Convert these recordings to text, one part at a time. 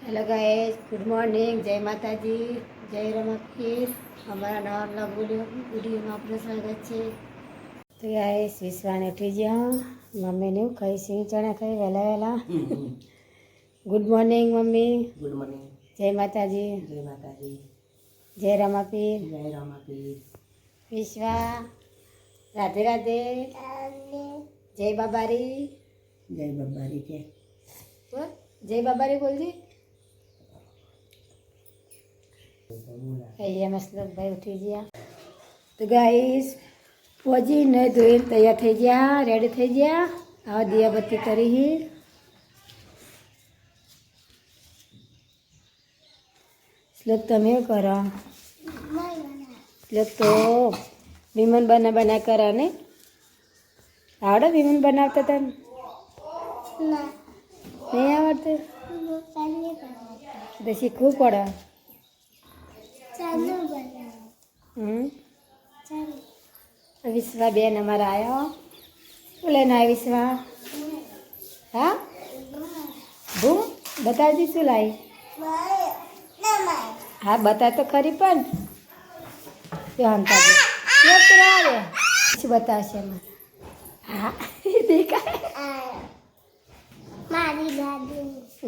Hello guys, good morning, जय माता जी, जय रमापीर। हमारा नवा वीडियो में आपનું સ્વાગત છે। તો ગાइस વિશ્વાને ઉઠી ગયા, મમ્મીને ખાઈ સિંગ ચણા ખાઈ વહેલા good morning mummy. Good morning. જય માતાજી, જય માતાજી, જય રમાપીર। જય રામાપીર। વિશ્વા રાધે રાધે, જય બાબારી, જય બબ્બારી કે બોલ, જય બાબારી બોલજી। અહીંયા મસલક ભાઈ ઉઠી ગયા। તો ગાઈસ પહોંચી નહીં ધોઈને તૈયાર થઈ ગયા, રેડી થઈ ગયા। આવા દિયાબત્તી કરી શ્લોક તમે કરો, શ્લોક તો વિમન બના કરા ને આવડે વિમન બનાવતા તને નહીં આવડતું તો શીખવું પડે। વિશ્વા બેન અમારા આવ્યો, શું લઈને આવ્યા વિશ્વા? હા ભૂ બતાવજી શું લાવી? હા બતા તો ખરી પણ શું બતાવશે એમાં? હા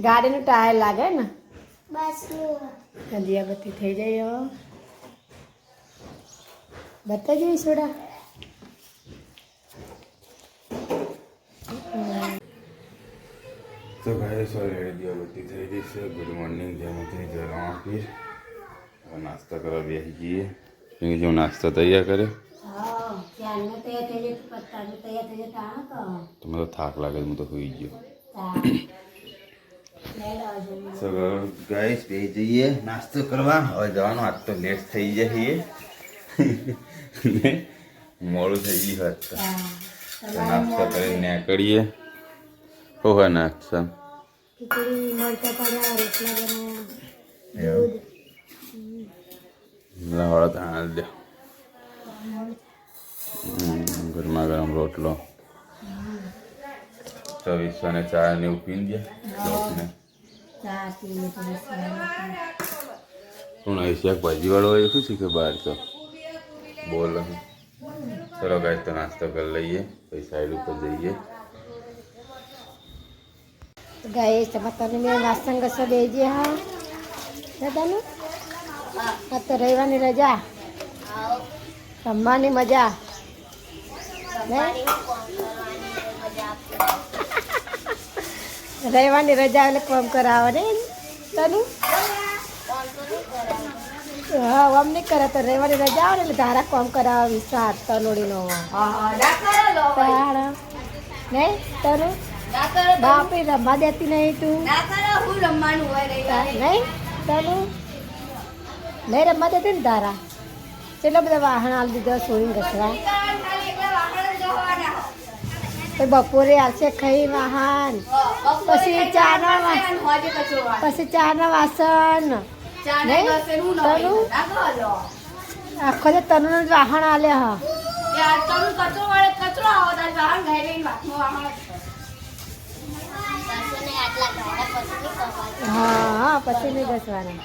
ગાડીનું ટાયર લાગે ને દિયાબત્તી થઈ જાય। બતાવી જોઈ સોડા તો ગાઈસ ઓલરેડી દિયાબત્તી થઈ ગઈ છે। ગુડ મોર્નિંગ, જય માતાજી, જય રામાપીર। હવે નાસ્તા કરવા બેસી જઈએ। જો નાસ્તો તૈયાર કરે તો મને તો થાક લાગે, હું તો સુઈ ગયો। ગાઈસ બે જઈએ નાસ્તો કરવા। હવે જવાનું, આજ તો લેટ થઈ જઈએ, મોડું થઈ ગયું હોત તો નાસ્તો કરીને નીકળીએ। હોય નાસ્તા ખીચડી મરચાં પડ્યા, રોટલા બનાવ્યા, હળદ હાલ દે, ગરમા ગરમ રોટલો। તો વિશ્વાને ચા ને એવું પીને દે ચા પીને કોણ શાક ભાજી વાળો હોય શું શીખે બહાર તો બોલ। ચલો ગાઈસ તો નાસ્તો કરી લઈએ, પછી સાઈડ ઉપર જઈએ। ગાઈસ તમારે મેં નાસ્તા કશો બેજે હા દાદાનું આ તો રવિવારની રજા, રમવાની મજા રવિવારની રજા એટલે કામ કરાવો ને તનું? હા આમ નહીં કરે તો રવિવારની રજા આવે ને એટલે ધારા કામ કરાવો વિશ્વાસ તનોડીનો નહીં તનું બાપે રમવા દેતી નહીં તું નહીં તનું નહીં રમવા દેતી ને તારા કેટલા બધા વાહન હાલ દીધા સોઈને ઘસવા બપોરે આવશે ખાઈ વાહન, પછી ચાના વાસણ આખો જે તનુ વાહન આલે હા હા પછી નહીં ઘસવાના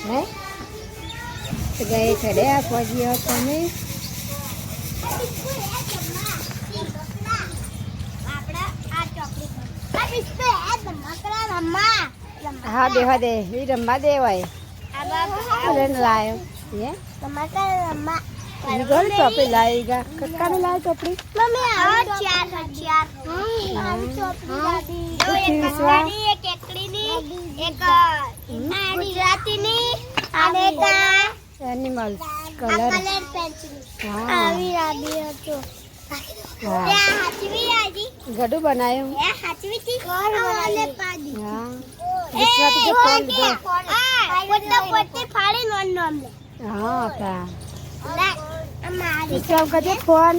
હે ગઈ ચડે આ પહોંચી તમે હા દેવા દે એ રમવા દે હોય લાયો ચોપડી લાવી ગા કક્કાને લાવે ચોપડી એનિમલ કલર ગડું બનાવ્યું હા વિશ્વાસ કરજે ફોન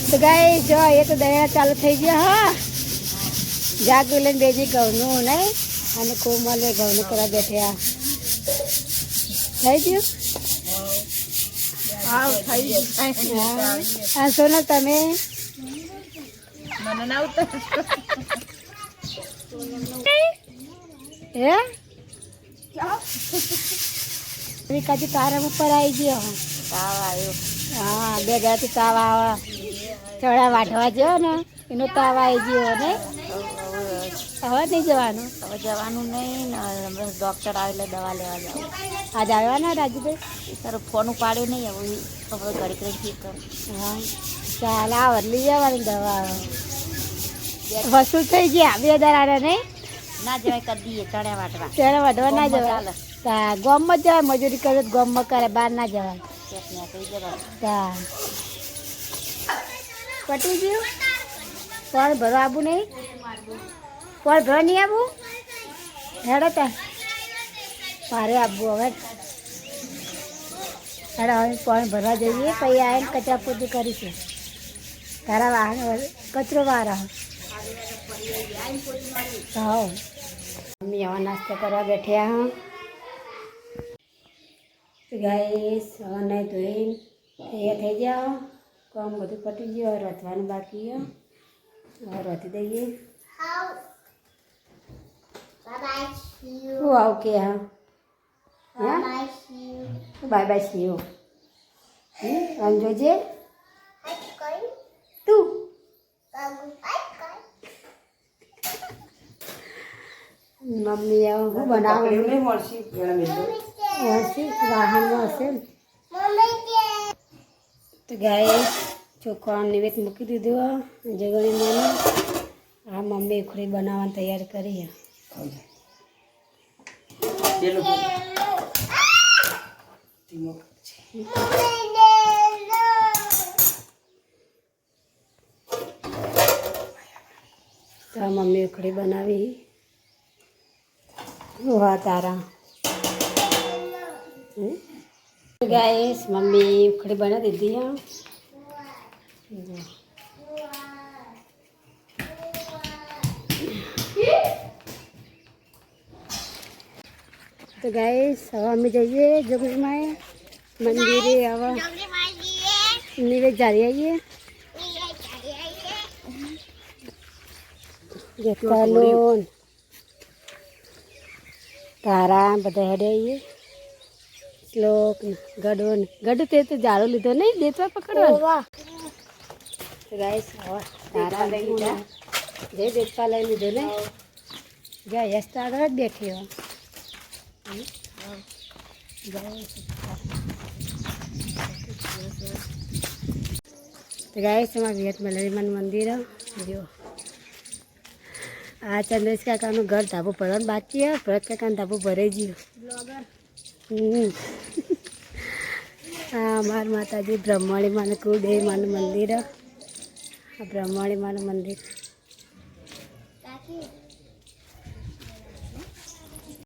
તો ગાઈસ જો એ તો દયા ચાલુ થઈ ગયા। હા જાગુ લઈને બેજી ઘઉંનું નહીં અને કોમલે ઘઉંનું કરવા બેઠ્યા થઈ ગયું। આ સોનલ તમે મને ના ઉતર હે વિકાજી તારા ઉપર આવી ગયો તાવ આવ્યો હા 2 દાડાથી તાવ આવે ચડા વાઢવા ગયો ને એનો તાવ આવી ગયો ને હવે નહીં જવાનું હવે જવાનું નહીં ને બસ ડૉક્ટર આવે એટલે દવા લેવા જાવ આજ આવવાના રાજુભાઈ તારો ફોન ઉપાડ્યો નહીં હવે ખબર ઘડી ઘડી ઠીક કર હા ચાલ આવ લઈ જવાની દવા વસૂલ થઈ ગયા 2 દાડા નહીં ના જવાય કરી દઈએ ચણ્યા વાટવા ચણા વાઢવા ના જવાય ચાલે ગામમાં જ જવાય મજૂરી કરે તો ગામમાં કરે બહાર ના જવાય ત્યાં કહી જવાનું તા પટી ગયું પણ ભરવા આવું નહીં પણ ભરવા નહીં આવું હેડો ત્યાં મારે આવવું હવે હેડો હવે પણ ભરવા જઈએ પછી આવીને કચરા પોતી કરીશું તારા વાહન કચરો વાળા હા મમ્મી આવા નાસ્તો કરવા બેઠ્યા હા ગાઈસ અને ધોઈને તૈયાર થઈ જાઓ કામ બધું પટી ગયું હવે રધવાનું બાકી હવે રધી દઈએ હું આવું કે હા બાય બાય સીઓ આમ જોજે તું મમ્મી હું બનાવું વાહનમાં હશે ને તો ગાય ચોખ્ખા નિવેદ મૂકી દીધું જગણી મને આ મમ્મી ઉખડી બનાવવાની તૈયાર કરી તો મમ્મી ઉખડી બનાવી વાહ તારા ગાઈસ મમ્મી ઉખડી બનાવી દીધી હા તો ગાઈસ હવે અમે જઈએ જોગણીમાં મંદિરે હવે નિવેદ જારી આવીએ જતાલોન તારા બધા હેડે આવીએ શ્લોક ગડો ગડું તે તો જાડો લીધો નહીં દેતવા પકડવા ગાઈસ તારા લઈ લીધા જય દેતવા લઈ લીધો ને જય યશ તો આગળ જ બેઠી હો તો ગાઈસ અમારા વિયત મલરીમાન મંદિર જો આ ચંદ્રેશ કાકાનું ઘર ધાબુ ભરવાનું બાકી હે ભરત કાકાનું ધાબુ ભરાઈ ગયું હા અમારા માતાજી બ્રહ્માણી માનું કુળદેવી માનું મંદિર આ બ્રહ્માણી માનું મંદિર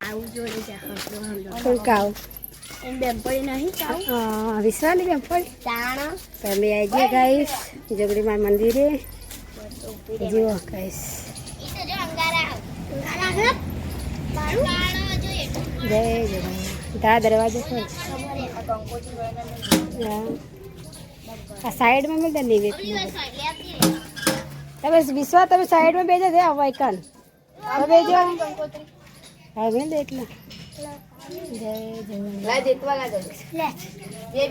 આવું જોડે કાવ બેનપડી નહીં વિશ્વાની બેનપડી તમે આવી ગયા ગાઈશ જોગડીમાં મંદિરે જુઓ ગાઈશ જય જગન્નાથ તા દરવાજો ખોલ આ સાઈડમાં મેં નિવેદ તમે વિશ્વા તમે સાઈડમાં બેજો છે વાયકન બેજો હા મેં દે એટલા જય જગન્નાથ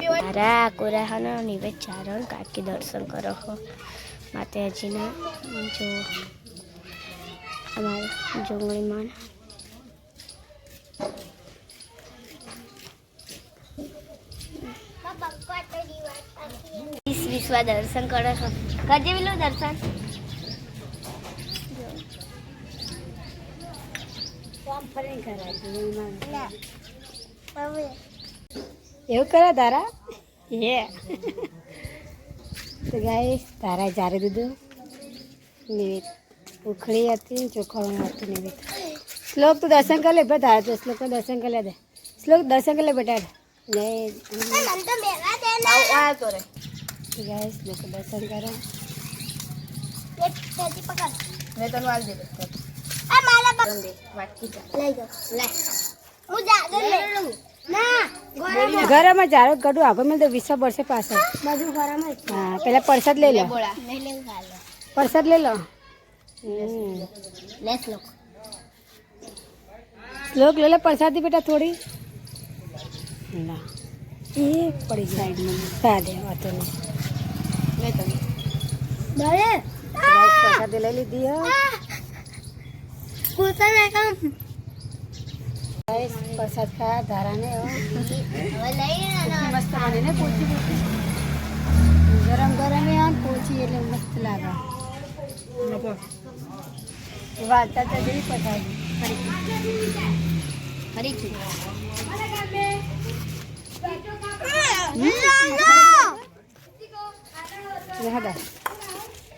મારા કોરાહાનો નિવેદ ચારણ કાકી દર્શન કરો હો માતાજીના જો અમારા જોગણીમાં વિશ્વા દર્શન કરો છો કરજે પેલો દર્શન એવું કરે તારા હે તો ગાઈસ તારા જારે દીધું નિવેદ ઉખડી હતી ચોખા હતું નિવેદ શ્લોક તો દર્શન કરી લે બધા તો શ્લોક દર્શન કરી લે દે શ્લોક દર્શન કરી લે બેટા ને ગાઈસ શ્લોક દર્શન કરો મેં તને વાલ દે ગરમ જ ઝાડો ગડું આગળ મેં તો 20 વર્ષે પાછળ હા પેલા પ્રસાદ લઈ લો પ્રસાદ લઈ લો શ્લોક લઈ લો પ્રસાદી બેટા થોડી ના એ પડી સાઈડમાં ખા દે વાતો નહીં પ્રસાદી લઈ લીધી હો પ્રસાદ ખાયા ધારાને મસ્ત બને ને પોચી પોચી ગરમ ગરમ એ પોચી એટલે મસ્ત લાગે વાળતા તો જઈ પતાવી ફરી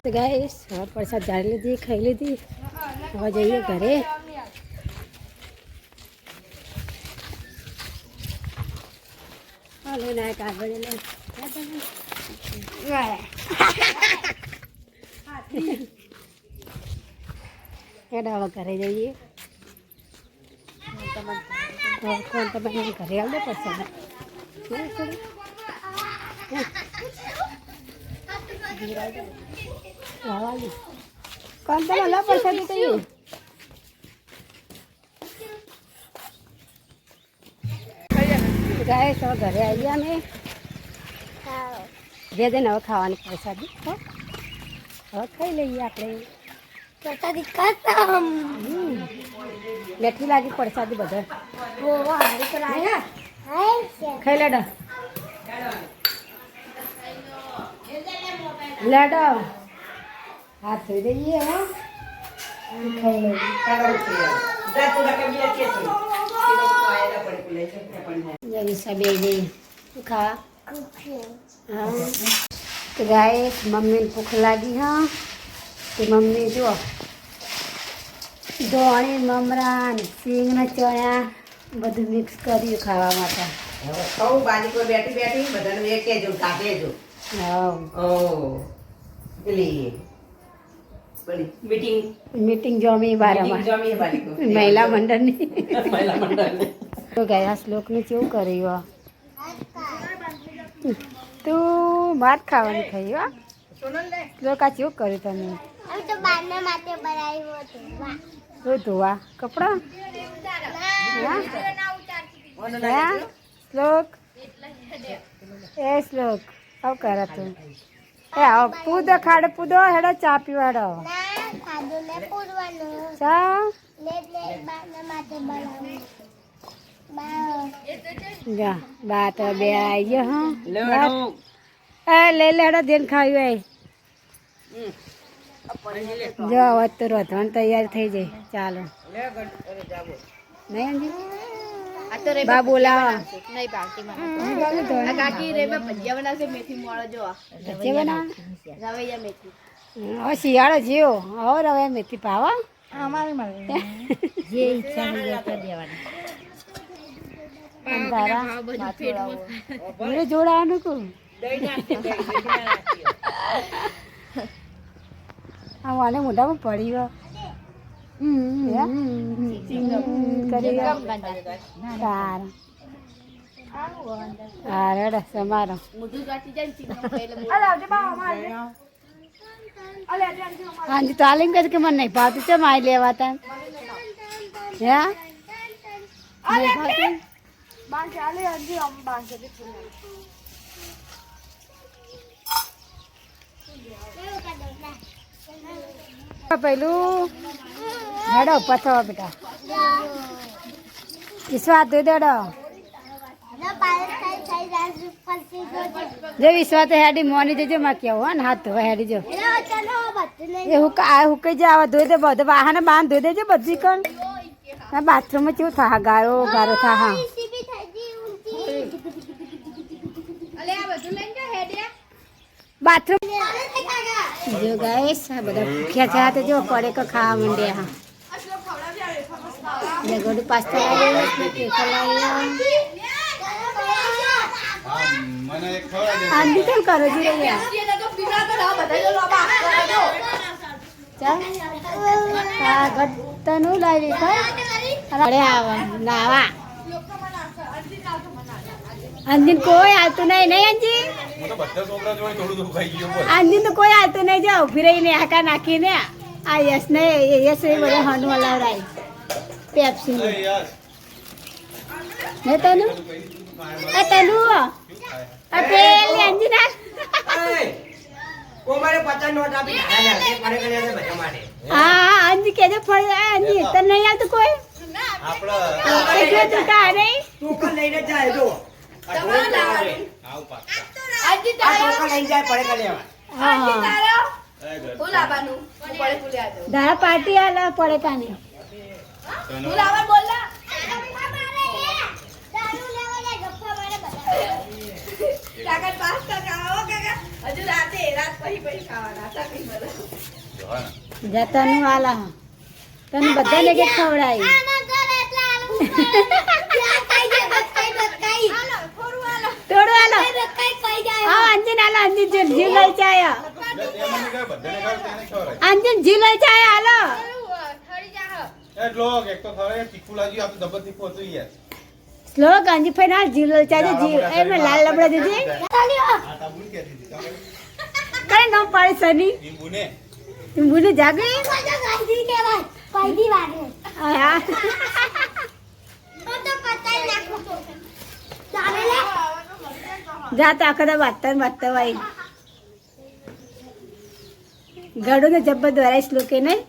તો ગાઈસ હવે પ્રસાદ ઝાડી લીધી ખાઈ લીધી હવે જઈએ ઘરે હાલો ના કાગળ લે એડા હવે ઘરે જઈએ કોણ તમે ઘરે આવડે પ્રસાદ કોણ તમે લો પ્રસાદ કહીએ ગાય તો ઘરે આવી ગયા અમે બે દિન હવે ખાવાની પ્રસાદી હવે ખાઈ લઈએ આપણે પ્રસાદી બેઠી લાગી પ્રસાદી બધા ખાઈ લેડો લેડો હાથ ધોઈ દઈએ હો ખાઈ લઈએ બે જઈએ ખાવા હા તો ગાય મમ્મીને ભૂખ લાગી હા તો મમ્મી જો ધોણી મમરા ને સિંગ ને ચણા બધું મિક્સ કર્યું ખાવા માટે ખાવું બાજી પર બેઠી બેઠી બધાને એ કહેજો કાપે જો હા પેલી મીટિંગ મીટિંગ જોમી બારામાં જમી બાજી મહિલા મંડળની મહિલા મંડળ તો ગયા શ્લોકને કેવું કર્યું તું ભાત ખાવાની ખાઈ હો શ્લોક આ કેવું કર્યું તમે તો ધોવા કપડા શ્લોક એ શ્લોક આવ કરા તું એ આવ પૂદો ખાડો પૂદો હેડો ચા પીવાડો ચા જા બાત બે આવી ગયો હા લે લેડો દેન ખાવ્યું જો હવે તો રોધવાનું તૈયાર થઈ જાય ચાલો નહીં બા બોલાવા શિયાળો જેવો હવે રવે મેથી પાવા જે ઈચ્છા જોડાવાનું કું આને મોઢામાં પડી ગયો સમારો હાજી તાલીમ કરી કે મને નહીં ભાવતું છે માઈ લેવાતા પેલું હેડો પથવા બેટા વિશ્વાસ દઈ દેડો જે વિશ્વાસ હેડી મોની જજો માં કેવું ને હાથ ધોવા હેડી જો એ હુકાઈ જાય આવા ધોઈ દે બધું વાહને બાંધ ધોઈ દેજો બધી કણ બાથરૂમમાં કેવું થા ગારો ગારો થા હા બાથરૂમ જો ગાઈસ આ બધા ભૂખ્યા છે તો જો પડે કે ખાવા માંડ્યા હા ગોડું પાસ્તા આંધી કેમ કરો છો ગટ્ટનું લાવી અરે આવા નાવા અંજીન કોઈ આવતું નહીં નહીં અંજી હું તો બધા છોકરા જોડે થોડું દુખાઈ ગયો બોલ. અંજીન તો કોઈ આવતું નહીં જો ઊભી રહીને હાકા નાખીને આ યશ ને યશ એ બધા હનુ હલાવરાય પેપ્સી એ યાર ને તનું આ તનું આ પેલી અંજી ના કોમારે 50 નોટ આપી દાદા પડે કરે બધા માટે હા અંજી કેજો ફળ અંજી તને નહીં આવતું કોઈ આપડા એટલે તું કા નહીં તું કલ લઈને જાય જો તમારા આવ પાક આ ટોકા લઈને જાય પડે કરે હા હા દાડા પાર્ટી આલા પડે કાની જતાનું આલા તને બધાને કે ખવડાય થોડું આલો હા અંજન આલો અંજન જી લઈ જાય અંજન જી લઈ જાય આલો શ્લોક અંજી ફેના જી લઈ જાય જી એમને લાલ લબડા દીધી કરે નો પાડે સની બુને જાગે હા જાતા આખા વાતતા વાઈ ગડો ને જબ્બર દ્વારા શ્લોકે નહીં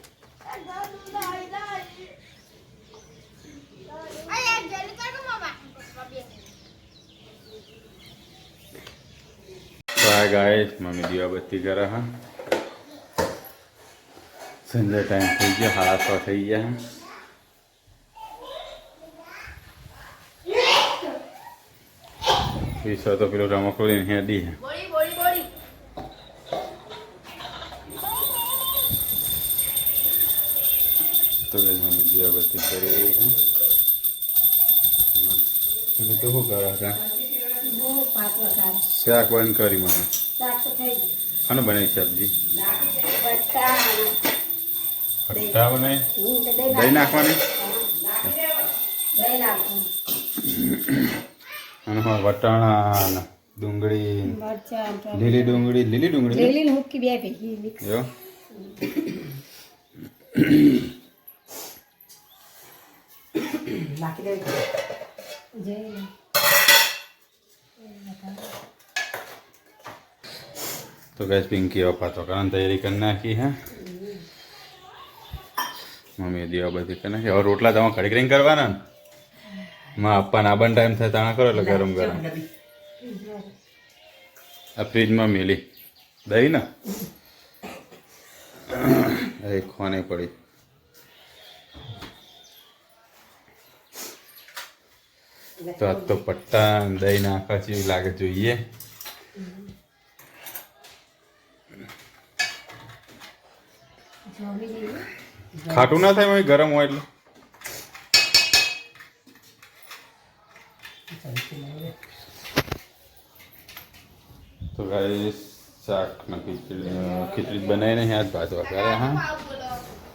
હાય ગાઈસ મમ્મી દીવાબત્તી કરે હા સંજય ટાઈમ થઈ ગયો 6:30 થઈ ગયા પૈસા તો પેલો રમકડો લઈને હેડી હે તો ગાઈસ મમ્મી દીવાબત્તી કરી રહી છે તમે તો શું કરો હતા શાક બંધ કરી મને અને બનાવી સબ્જી પટ્ટા બનાવી દહીં નાખવાની અને વટાણા ડુંગળી લીલી ડુંગળી લીલી હુક્કી બે ભેગી જો નાખી દે તો ગેસ પિંકી વફાતો કરવાની તૈયારી કરી નાખી હે મમ્મી દીવાબત્તી કરી નાખી હવે રોટલા તમે કડી કરીને કરવાના ને માં આપવાના આબાનો ટાઈમ થાય તાણા કરો એટલે ગરમ ગરમ આ ફ્રીજમાં મેલી દહીં ને એ ખોને પડી તો આ તો પટ્ટા દહીં નાખવા જેવી લાગે જોઈએ ખાટું ના થાય ગરમ હોય એટલે તો ગાઈસ શાક ના ખીચડી બનાવીને યાદ ભાત વગાડે હા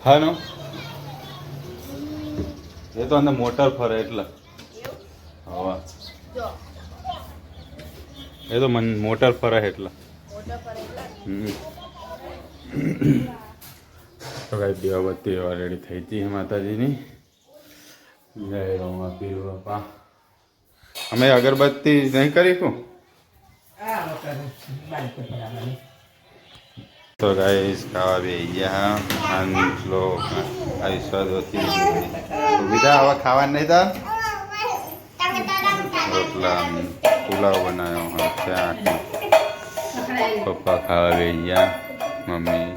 હા નો એ તો અંદર મોટર ફરે એટલે હવા એ તો મોટર ફરે એટલે તો ગાઈસ દીવાબત્તી રેડી થઈ હતી માતાજીની જય રોમા પીર બાપા અમે અગરબત્તી નહીં કરીશું તો ગાઈસ ખાવા બે ગયા હંસ લોક આઈશ્વર હોતી સુવિધા હવે ખાવાનું નહીં તા રોટલા પુલાવ બનાવ્યો હા શાક પપ્પા ખાવા બે ગયા મમ્મી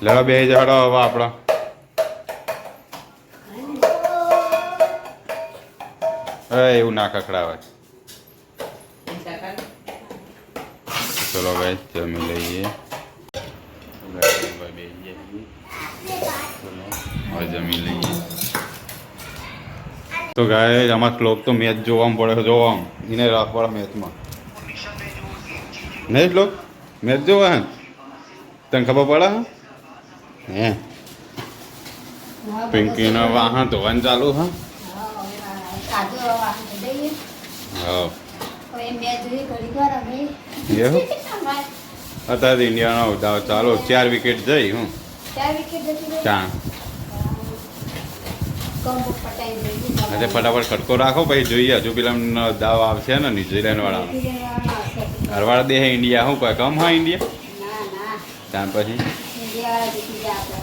લેવા બે જડો હવે આપણો એવું ના ખખડાવે ચલો ભાઈ જમી લઈએ હવે જમી લઈએ તો ગાય અમારા શ્લોક તો મેચ જોવામાં પડે જોવામાં એને રાખવાળા મેચમાં નહીં શ્લોક મેચ જોવા હે તને ખબર પડે હે પિંકીના વાહન ધોવાનું ચાલુ હા હા હવે મેચ જોઈ ઘડી વાર અમે એવું અત્યારે ઇન્ડિયાનો દાવ ચાલો 4 વિકેટ જઈ હું 4 વિકેટ જતી રહી. 4 કોમ્બો પટાઈ ગઈ. એટલે ફટાફટ ખટકો રાખો પછી જોઈએ હજુ પેલા દાવ આવશે ને ન્યુઝીલેન્ડ વાળા હરવાળ દે ઇન્ડિયા શું કોઈ કમ હા ઇન્ડિયા ના ના ત્યાં પછી ઇન્ડિયા જીતી જાય આપણે.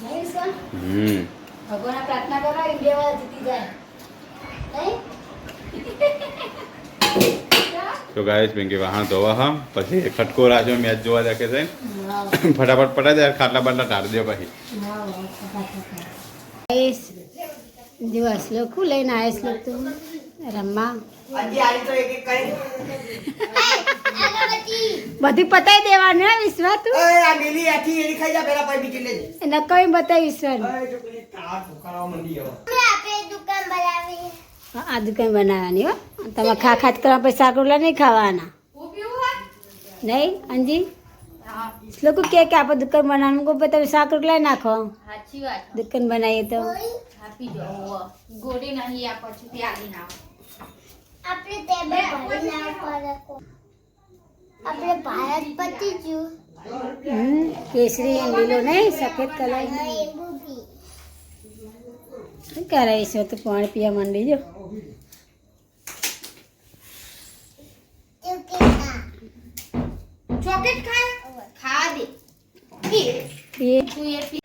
નહીં સર? ભગવાનને પ્રાર્થના કરો ઇન્ડિયા વાળા જીતી જાય. નહીં? તો ગાઈસ પિંકી વાહન ધોવા હા પછી ખટકો રાખ્યો મેચ જોવા જાકે છે હા. ફટાફટ પટાઈ દે ખાટલા બાટલા ટાળી દે પછી જો શ્લોક લઈને આવે શ્લોક તું રમવા હજી આવી તો એક કરી બધું પતાઈ દેવાનું હે વિશ્વા તું ઓય આ લીલી આથી એની ખાઈ જા પેલા પછી બીજી લેજે નકઈ બતાવી વિશ્વા ઓય તો પેલી કાર ફુકારવા મંડી હવે આ દુકાન બનાવવાની હો તમે ખા ખાત કરવા પછી સાકરોલા નહીં ખાવાના નહીં અંજી શ્લોક કે આપણે દુકાન બનાવવાનું કોઈ તમે સાકરોલા નાખો સાચી વાત દુકાન બનાવીએ તો આપી દો ગોળી નહીં આપો છું પ્યાલી ના આપણે ભારત પતી ગયું કેસરી અને લીલો નહીં સફેદ કલર શું કરાવીશું તો પાણી પીવા માંડી જો ચોકલેટ ખાય ખા દે પીએ તું એ પી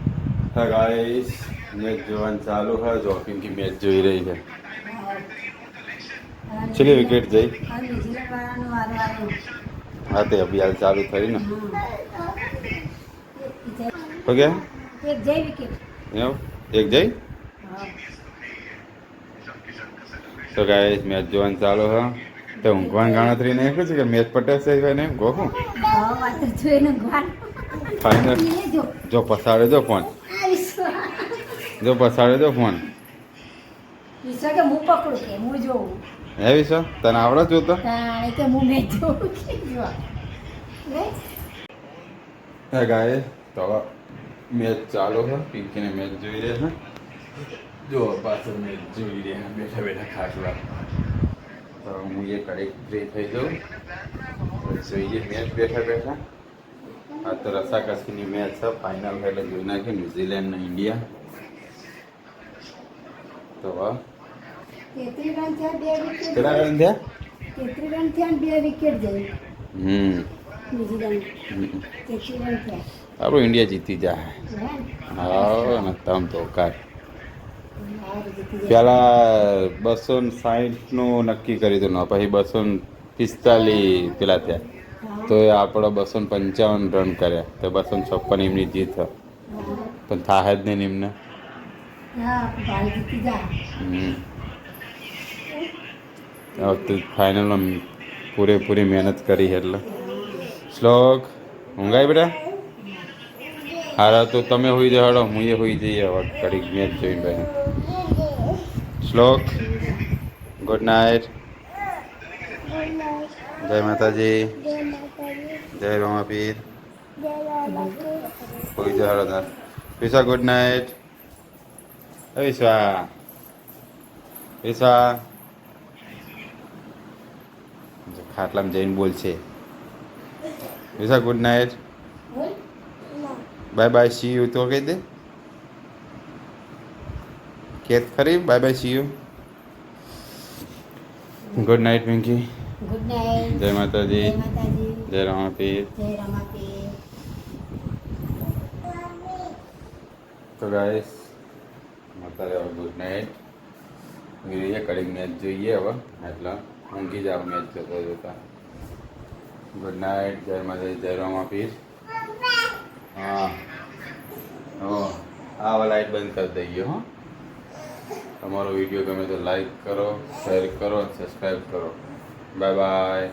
હા ગાઈસ મેચ જોવાનું ચાલુ છે જો પિંકી મેચ જોઈ રહી છે ચલી વિકેટ જઈ હા તે અભિયાન ચાલુ થઈ ને ઓકે એક જય વિકેટ એવું એક જઈ તો ગાઈસ મેચ જોવાનું ચાલુ છે તો ઊંઘવાની ગણતરી નહીં શું છે કે મેચ પટેશે ને ગોખું જોઈને ઘર ફાઇનલ જો જો પસાડે જો ફોન જો પસાડે જો ફોન વિશ્વા કે હું પકડું કે હું જોઉં હે વિશ્વ તને આવડે જોતો તાણે કે હું મેચ જોઉં કે જો હે ગાય તો હવે મેચ ચાલુ છે પિંકીને મેચ જોઈ રહે છે જો પાછળ મેચ જોઈ રહ્યા બેઠા બેઠા ખાટલા તો હું એ કડેક ફ્રી થઈ જાઉં જોઈએ મેચ બેઠા બેઠા આ તો રસાકસીની મેચ છે ફાઇનલ એટલે જોઈ નાખી ન્યુઝીલેન્ડ ને ઇન્ડિયા તો હવે 33 રન થયા 2 વિકેટ કેટલા રન થયા 33 રન થયા 2 વિકેટ જઈ ન્યુઝીલેન્ડ હમ 33 રન થયા આપણું ઇન્ડિયા જીતી જાય હા ને તમ તો કાર પેલા 260નું નક્કી કર્યું હતું ને પછી 245 પેલા થયા તો એ આપણે 255 રન કર્યા તો 256 એમની જીત છે પણ થાય જ નહીં એમને હા ભાઈ જીતી જા ફાઇનલમાં પૂરેપૂરી મહેનત કરી એટલે શ્લોક ઊંઘાય બેટા હારા તો તમે હોઈ જાઓ હેડો હું એ હોઈ જઈએ હવે ઘડીક મેચ જોઈને ભાઈ શ્લોક ગુડ નાઇટ જય માતાજી જય રમાપીર હોઈ જાઓ હેડો તાર વિશ્વા ગુડ નાઇટ વિશ્વા વિશ્વા ખાટલામાં જઈને બોલશે Vishwa good night bye bye see you તો કહી દે કેત ખરી bye bye see you good night Pinky good night જય માતાજી જય માતાજી જય રમાપીર જય રમાપીર તો ગાઈસ અત્યારે હવે ગુડ નાઇટ જોઈએ કડીક મેચ જોઈએ હવે એટલે ઊંઘી જાવ મેચ જોતા જોતા ગુડ નાઇટ જય માતાજી જય રમાપીર હા ઓ આ લાઈટ બંધ કરી દઈએ હો તમારો વિડીયો ગમે તો લાઈક કરો શેર કરો સબસ્ક્રાઈબ કરો બાય બાય